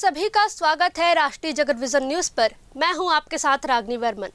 सभी का स्वागत है राष्ट्रीय जगत विजन न्यूज पर। मैं हूं आपके साथ रागनी वर्मन।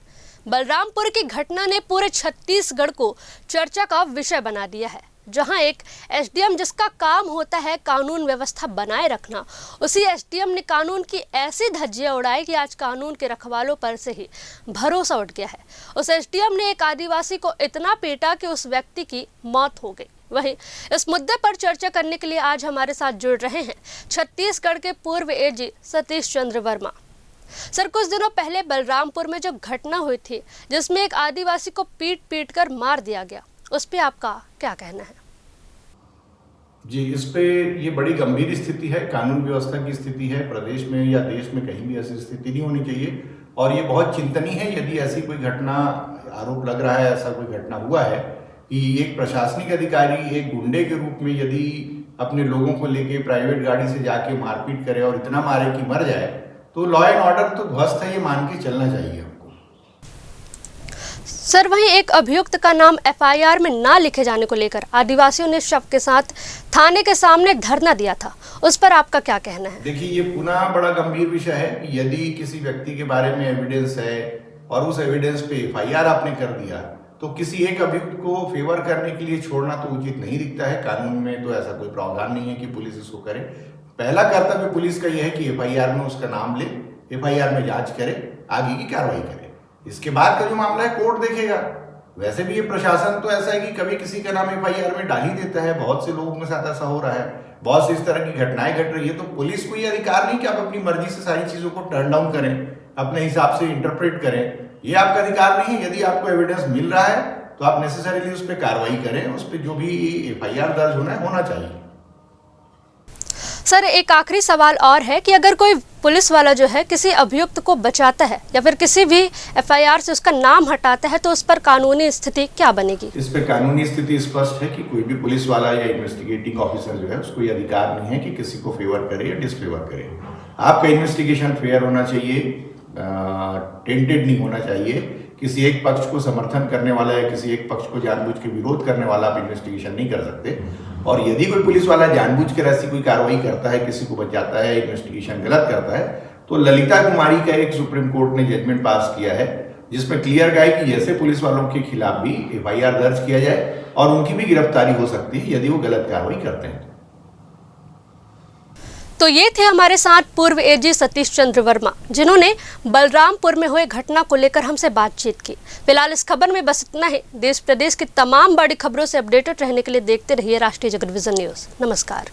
बलरामपुर की घटना ने पूरे छत्तीसगढ़ को चर्चा का विषय बना दिया है, जहां एक एसडीएम जिसका काम होता है कानून व्यवस्था बनाए रखना, उसी एसडीएम ने कानून की ऐसी धज्जियां उड़ाई कि आज कानून के रखवालों पर से ही भरोसा उठ गया है। उस एसडीएम ने एक आदिवासी को इतना पीटा कि उस व्यक्ति की मौत हो गई। वहीं इस मुद्दे पर चर्चा करने के लिए आज हमारे साथ जुड़ रहे हैं छत्तीसगढ़ के पूर्व एजी सतीश चंद्र वर्मा। सर, कुछ दिनों पहले बलरामपुर में जो घटना हुई थी जिसमें एक आदिवासी को पीट कर मार दिया गया, उस पे आपका क्या कहना है? जी, इस पे ये बड़ी गंभीर स्थिति है, कानून व्यवस्था की स्थिति है। प्रदेश में या देश में कहीं भी ऐसी स्थिति नहीं होनी चाहिए और ये बहुत चिंतनीय है। यदि ऐसी कोई घटना, आरोप लग रहा है, ऐसा कोई घटना हुआ है कि एक प्रशासनिक अधिकारी एक गुंडे के रूप में यदि अपने लोगों को लेके प्राइवेट गाड़ी से जाके मारपीट करे और इतना मारे कि मर जाए, तो लॉ एंड ऑर्डर तो ध्वस्त है, ये मान के चलना चाहिए हमको। सर, वहीं एक अभियुक्त का नाम एफआईआर में ना लिखे जाने को लेकर आदिवासियों ने शव के साथ थाने के सामने धरना दिया था, उस पर आपका क्या कहना है? देखिए, ये पुनः बड़ा गंभीर विषय है कि यदि किसी व्यक्ति के बारे में एविडेंस है और उस एविडेंस पे एफआईआर आपने कर दिया, तो किसी एक अभियुक्त को फेवर करने के लिए छोड़ना तो उचित नहीं दिखता है। कानून में तो ऐसा कोई प्रावधान नहीं है कि पुलिस इसको करे। पहला कर्तव्य पुलिस का यह है कि एफआईआर में उसका नाम ले, एफआईआर में जांच करे, आगे की कार्रवाई करे। इसके बाद का जो मामला है कोर्ट देखेगा। वैसे भी ये प्रशासन तो ऐसा है कि कभी किसी का नाम एफआईआर में डाल ही देता है। बहुत से लोगों के साथ ऐसा हो रहा है, बहुत सी इस तरह की घटनाएं घट रही है। तो पुलिस को ये अधिकार नहीं कि आप अपनी मर्जी से सारी चीजों को टर्न डाउन करें, अपने हिसाब से इंटरप्रेट करें। ये आपका अधिकार नहीं है। यदि आपको एविडेंस मिल रहा है तो आप नेसेसरीली उस पर कार्रवाई करें, उस पर जो भी एफआईआर दर्ज होना चाहिए। सर, एक आखिरी सवाल और है कि अगर कोई पुलिस वाला जो है किसी अभियुक्त को बचाता है या फिर किसी भी एफआईआर से उसका नाम हटाता है, तो उस पर कानूनी स्थिति क्या बनेगी? इस पर कानूनी स्थिति स्पष्ट है कि कोई भी पुलिस वाला या इन्वेस्टिगेटिंग ऑफिसर जो है उसको ये अधिकार नहीं है कि किसी को फेवर करे या डिसफेवर करे। आपका इन्वेस्टिगेशन फेयर होना चाहिए, टेंटेड नहीं होना चाहिए। किसी एक पक्ष को समर्थन करने वाला या किसी एक पक्ष को जानबूझ के विरोध करने वाला आप इन्वेस्टिगेशन नहीं कर सकते। और यदि कोई पुलिस वाला जानबूझकर ऐसी कोई कार्रवाई करता है, किसी को बचाता है, इन्वेस्टिगेशन गलत करता है, तो ललिता कुमारी का एक सुप्रीम कोर्ट ने जजमेंट पास किया है जिसमें क्लियर है कि ऐसे पुलिस वालों के खिलाफ भी एफआईआर दर्ज किया जाए और उनकी भी गिरफ्तारी हो सकती है यदि वो गलत कार्रवाई करते हैं। तो ये थे हमारे साथ पूर्व एजी सतीश चंद्र वर्मा, जिन्होंने बलरामपुर में हुए घटना को लेकर हमसे बातचीत की। फिलहाल इस खबर में बस इतना ही। देश प्रदेश की तमाम बड़ी खबरों से अपडेटेड रहने के लिए देखते रहिए राष्ट्रीय जगत विजन न्यूज। नमस्कार।